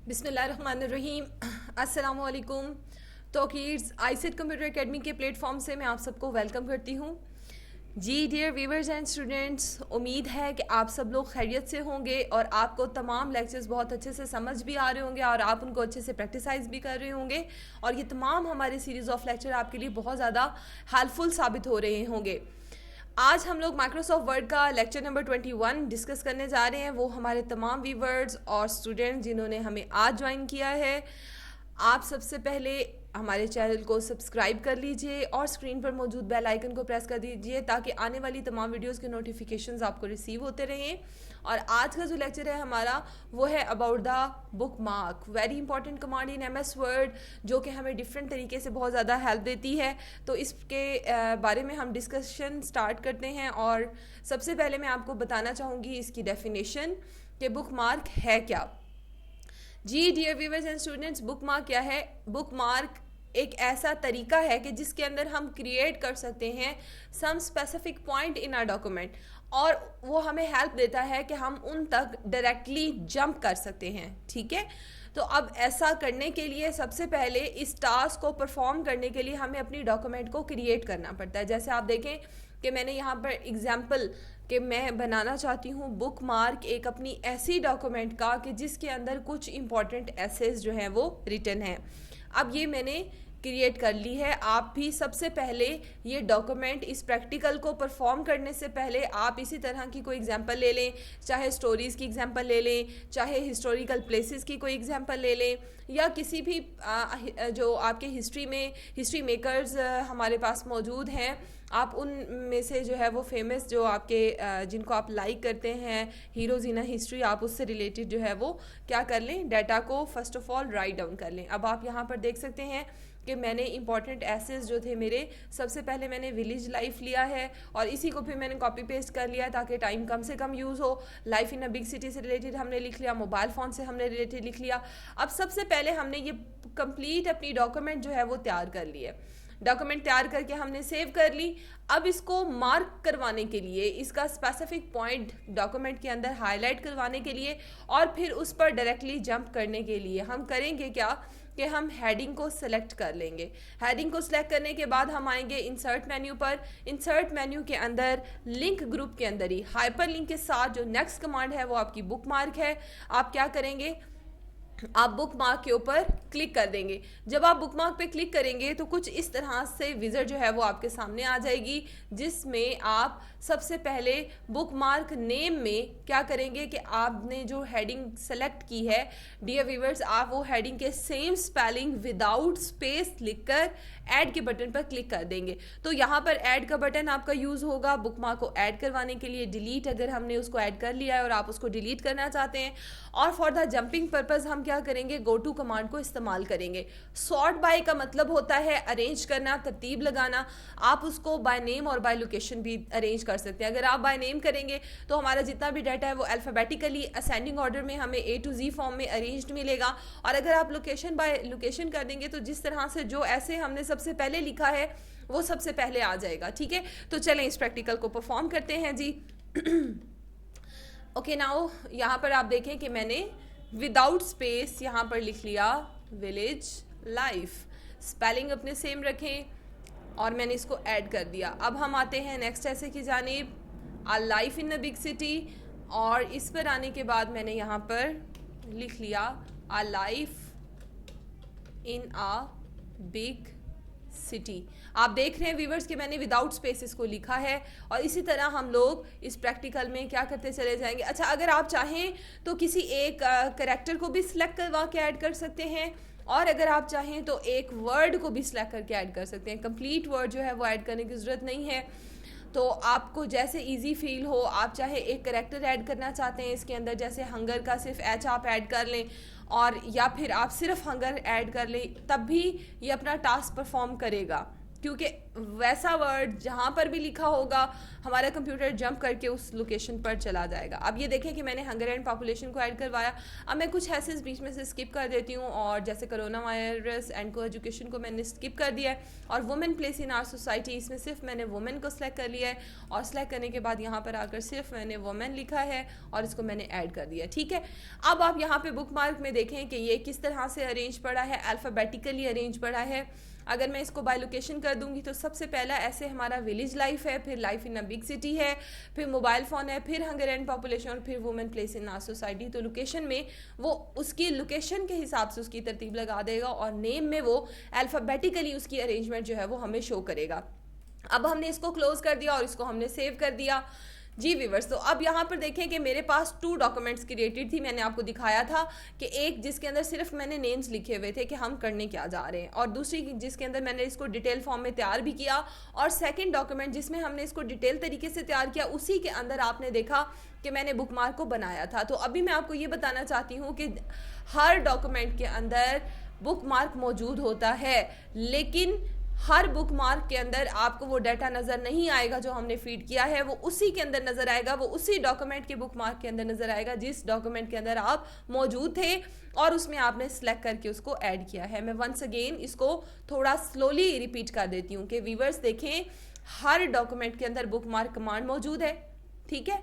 बिस्मिल्लाहिर्रहमानिर्रहीम। अस्सलामुअलैकुम। तो किड्स आईसेट कंप्यूटर एकेडमी के प्लेटफॉर्म से मैं आप सबको वेलकम करती हूँ। जी डियर व्यूवर्स एंड स्टूडेंट्स, उम्मीद है कि आप सब लोग खैरियत से होंगे और आपको तमाम लेक्चर्स बहुत अच्छे से समझ भी आ रहे होंगे और आप उनको अच्छे से प्रैक्टिसाइज भी कर रहे होंगे और ये तमाम हमारे सीरीज़ ऑफ लेक्चर आपके लिए बहुत ज़्यादा हेल्पफुल साबित हो रहे होंगे। आज हम लोग माइक्रोसॉफ्ट वर्ड का लेक्चर नंबर 21 डिस्कस करने जा रहे हैं। वो हमारे तमाम व्यूवर्स और स्टूडेंट जिन्होंने हमें आज ज्वाइन किया है, आप सबसे पहले हमारे चैनल को सब्सक्राइब कर लीजिए और स्क्रीन पर मौजूद बेल आइकन को प्रेस कर दीजिए ताकि आने वाली तमाम वीडियोस के नोटिफिकेशंस आपको रिसीव होते रहें। और आज का जो लेक्चर है हमारा वो है about the book mark, very important command in MS word, जो कि हमें डिफरेंट तरीके से बहुत ज़्यादा हेल्प देती है। तो इसके बारे में हम डिस्कशन स्टार्ट करते हैं और सबसे पहले मैं आपको बताना चाहूँगी इसकी डेफिनेशन कि बुक मार्क है क्या। जी dear viewers and students, bookmark क्या है? बुक मार्क एक ऐसा तरीका है कि जिसके अंदर हम क्रिएट कर सकते हैं some specific point in our document और वो हमें हेल्प देता है कि हम उन तक डायरेक्टली जंप कर सकते हैं। ठीक है, तो अब ऐसा करने के लिए सबसे पहले इस टास्क को परफॉर्म करने के लिए हमें अपनी डॉक्यूमेंट को क्रिएट करना पड़ता है। जैसे आप देखें कि मैंने यहाँ पर एग्जाम्पल कि मैं बनाना चाहती हूँ बुक मार्क एक अपनी ऐसी डॉक्यूमेंट का कि जिसके अंदर कुछ इंपॉर्टेंट एसेज जो हैं वो रिटन है। अब ये मैंने क्रिएट कर ली है। आप भी सबसे पहले ये डॉक्यूमेंट इस प्रैक्टिकल को परफॉर्म करने से पहले आप इसी तरह की कोई एग्जांपल ले लें, चाहे स्टोरीज़ की एग्जांपल ले लें, चाहे हिस्टोरिकल प्लेसेस की कोई एग्जांपल ले लें, या किसी भी जो आपके हिस्ट्री मेकर्स हमारे पास मौजूद हैं, आप उन में से जो है वो फेमस जो आपके जिनको आप लाइक करते हैं हीरोज़ इन हिस्ट्री, आप उससे रिलेटेड जो है वो क्या कर लें, डाटा को first of all write down कर लें। अब आप यहाँ पर देख सकते हैं कि मैंने इंपॉर्टेंट एसेस जो थे मेरे, सबसे पहले मैंने विलेज लाइफ लिया है और इसी को फिर मैंने कॉपी पेस्ट कर लिया ताकि टाइम कम से कम यूज़ हो। Life in a big city से रिलेटेड हमने लिख लिया, मोबाइल फ़ोन से हमने रिलेटेड लिख लिया। अब सबसे पहले हमने ये कंप्लीट अपनी डॉक्यूमेंट जो है वो तैयार कर ली है। डॉक्यूमेंट तैयार करके हमने सेव कर ली। अब इसको मार्क करवाने के लिए, इसका स्पेसिफिक पॉइंट डॉक्यूमेंट के अंदर हाईलाइट करवाने के लिए और फिर उस पर डायरेक्टली जंप करने के लिए हम करेंगे क्या कि हम हेडिंग को सिलेक्ट कर लेंगे। हेडिंग को सिलेक्ट करने के बाद हम आएंगे इंसर्ट मेन्यू पर। इंसर्ट मेन्यू के अंदर लिंक ग्रुप के अंदर ही हाइपर लिंक के साथ जो नेक्स्ट कमांड है वो आपकी बुक मार्क है। आप क्या करेंगे, आप बुक मार्क के ऊपर क्लिक कर देंगे। जब आप बुक मार्क पे क्लिक करेंगे तो कुछ इस तरह से विज़र जो है वो आपके सामने आ जाएगी, जिसमें आप सबसे पहले बुक मार्क नेम में क्या करेंगे कि आपने जो हेडिंग सेलेक्ट की है डियर व्यूअर्स, आप वो हेडिंग के सेम स्पेलिंग विदाउट स्पेस लिखकर ऐड के बटन पर क्लिक कर देंगे। तो यहाँ पर ऐड का बटन आपका यूज़ होगा बुक मार्क को ऐड करवाने के लिए। डिलीट अगर हमने उसको ऐड कर लिया है और आप उसको डिलीट करना चाहते हैं, और फॉर द जंपिंग पर्पज़ हम क्या करेंगे, गो टू कमांड को इस्तेमाल करेंगे। सॉर्ट बाय का मतलब होता है अरेंज करना, तरतीब लगाना। आप उसको बाय नेम और बाय लोकेशन भी अरेंज कर सकते हैं। अगर आप बाय नेम करेंगे तो हमारा जितना भी डाटा है वो अल्फ़ाबेटिकली असेंडिंग ऑर्डर में हमें A to Z फॉर्म में अरेंज्ड मिलेगा। और अगर आप लोकेशन बाय लोकेशन कर देंगे तो जिस तरह से जो ऐसे हमने सबसे पहले लिखा है वो सबसे पहले आ जाएगा। ठीक है, तो चलें इस प्रैक्टिकल को परफॉर्म करते हैं जी। ओके नाउ यहाँ पर आप देखें कि मैंने विदाउट स्पेस यहाँ पर लिख लिया विलेज लाइफ, स्पेलिंग अपने सेम रखें और मैंने इसको ऐड कर दिया। अब हम आते हैं नेक्स्ट ऐसे की जानिब, a life in a big city, और इस पर आने के बाद मैंने यहाँ पर लिख लिया a life in a big city. आप देख रहे हैं व्यूवर्स कि मैंने विदाउट स्पेस इसको लिखा है और इसी तरह हम लोग इस प्रैक्टिकल में क्या करते चले जाएंगे। अच्छा, अगर आप चाहें तो किसी एक कैरेक्टर को भी सिलेक्ट करवा के ऐड कर सकते हैं और अगर आप चाहें तो एक वर्ड को भी सिलेक्ट करके ऐड कर सकते हैं। कंप्लीट वर्ड जो है वो ऐड करने की ज़रूरत नहीं है, तो आपको जैसे इजी फील हो। आप चाहे एक कैरेक्टर ऐड करना चाहते हैं इसके अंदर, जैसे हंगर का सिर्फ एच आप ऐड कर लें, और या फिर आप सिर्फ हंगर ऐड कर लें, तब भी ये अपना टास्क परफॉर्म करेगा, क्योंकि वैसा वर्ड जहाँ पर भी लिखा होगा हमारा कंप्यूटर जंप करके उस लोकेशन पर चला जाएगा। अब ये देखें कि मैंने हंगर एंड पॉपुलेशन को ऐड करवाया। अब मैं कुछ हैसेस बीच में से स्किप कर देती हूँ, और जैसे कोरोना वायरस एंड को एजुकेशन को मैंने स्किप कर दिया है, और women place in our society इसमें सिर्फ मैंने वुमेन को सिलेक्ट कर लिया है, और सेलेक्ट करने के बाद यहाँ पर आकर सिर्फ मैंने वुमेन लिखा है और इसको मैंने ऐड कर दिया। ठीक है, अब आप यहाँ पे बुक मार्क में देखें कि ये किस तरह से अरेंज पड़ा है, अल्फ़ाबेटिकली अरेंज पड़ा है। अगर मैं इसको बाय लोकेशन कर दूंगी तो सबसे पहला ऐसे हमारा विलेज लाइफ है, फिर life in a big city है, फिर मोबाइल फ़ोन है, फिर हंगर एंड पॉपुलेशन, और फिर women place in our society. तो लोकेशन में वो उसकी लोकेशन के हिसाब से उसकी तरतीब लगा देगा, और नेम में वो अल्फ़ाबेटिकली उसकी अरेंजमेंट जो है वो हमें शो करेगा। अब हमने इसको क्लोज कर दिया और इसको हमने सेव कर दिया। जी व्यूअर्स, तो अब यहाँ पर देखें कि मेरे पास 2 डॉक्यूमेंट्स क्रिएटेड थी। मैंने आपको दिखाया था कि एक जिसके अंदर सिर्फ मैंने नेम्स लिखे हुए थे कि हम करने क्या जा रहे हैं, और दूसरी जिसके अंदर मैंने इसको डिटेल फॉर्म में तैयार भी किया, और सेकंड डॉक्यूमेंट जिसमें हमने इसको डिटेल तरीके से तैयार किया, उसी के अंदर आपने देखा कि मैंने बुक मार्क को बनाया था। तो अभी मैं आपको ये बताना चाहती हूँ कि हर डॉक्यूमेंट के अंदर बुक मार्क मौजूद होता है, लेकिन हर बुक मार्क के अंदर आपको वो डाटा नज़र नहीं आएगा जो हमने फीड किया है, वो उसी के अंदर नज़र आएगा, वो उसी डॉक्यूमेंट के बुक मार्क के अंदर नज़र आएगा जिस डॉक्यूमेंट के अंदर आप मौजूद थे और उसमें आपने सेलेक्ट करके उसको ऐड किया है। मैं वंस अगेन इसको थोड़ा स्लोली रिपीट कर देती हूँ कि व्यूअर्स देखें, हर डॉक्यूमेंट के अंदर बुक मार्क कमांड मौजूद है। ठीक है,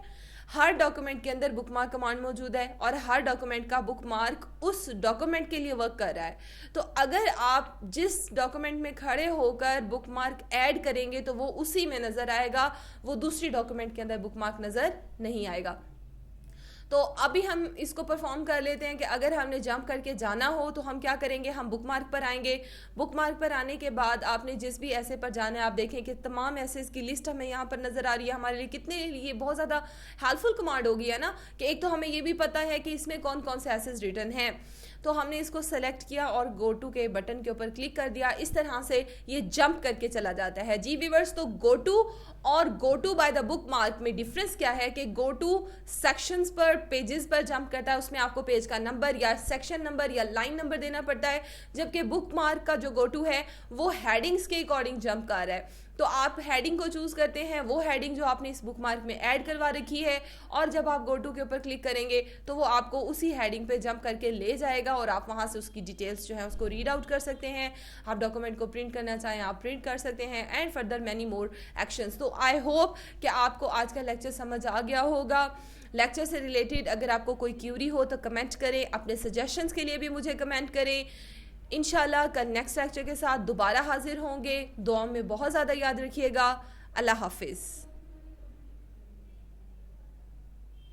हर डॉक्यूमेंट के अंदर बुक मार्क कमांड मौजूद है, और हर डॉक्यूमेंट का बुक मार्क उस डॉक्यूमेंट के लिए वर्क कर रहा है। तो अगर आप जिस डॉक्यूमेंट में खड़े होकर बुक मार्क ऐड करेंगे तो वो उसी में नज़र आएगा, वो दूसरी डॉक्यूमेंट के अंदर बुक मार्क नज़र नहीं आएगा। तो अभी हम इसको परफॉर्म कर लेते हैं कि अगर हमने जंप करके जाना हो तो हम क्या करेंगे, हम बुक मार्क पर आएंगे। बुक मार्क पर आने के बाद आपने जिस भी ऐसे पर जाना है, आप देखें कि तमाम ऐसे की लिस्ट हमें यहाँ पर नज़र आ रही है। हमारे लिए कितने, ये बहुत ज़्यादा हेल्पफुल कमांड होगी है ना, कि एक तो हमें ये भी पता है कि इसमें कौन कौन से एसेस रिटर्न हैं। तो हमने इसको सेलेक्ट किया और गो टू के बटन के ऊपर क्लिक कर दिया। इस तरह से ये जंप करके चला जाता है। जी व्यूअर्स, तो गो टू और go to by the bookmark में डिफरेंस क्या है कि गो टू सेक्शंस पर, पेजेस पर जंप करता है, उसमें आपको पेज का नंबर या सेक्शन नंबर या लाइन नंबर देना पड़ता है, जबकि बुक मार्क का जो गो टू है वो हेडिंग्स के अकॉर्डिंग जंप कर रहा है। तो आप हेडिंग को चूज करते हैं, वो हेडिंग जो आपने इस बुक मार्क में ऐड करवा रखी है, और जब आप गो टू के ऊपर क्लिक करेंगे तो वो आपको उसी हेडिंग पे जंप करके ले जाएगा, और आप वहां से उसकी डिटेल्स जो है उसको रीड आउट कर सकते हैं। आप डॉक्यूमेंट को प्रिंट करना चाहें आप प्रिंट कर सकते हैं, and further many more actions. तो आई होप कि आपको आज का लेक्चर समझ आ गया होगा। लेक्चर से रिलेटेड अगर आपको कोई क्यूरी हो तो कमेंट करें, अपने सजेशंस के लिए भी मुझे कमेंट करें। इंशाल्लाह कल नेक्स्ट लेक्चर के साथ दोबारा हाजिर होंगे। दुआ में बहुत ज़्यादा याद रखिएगा। अल्लाह हाफिज़।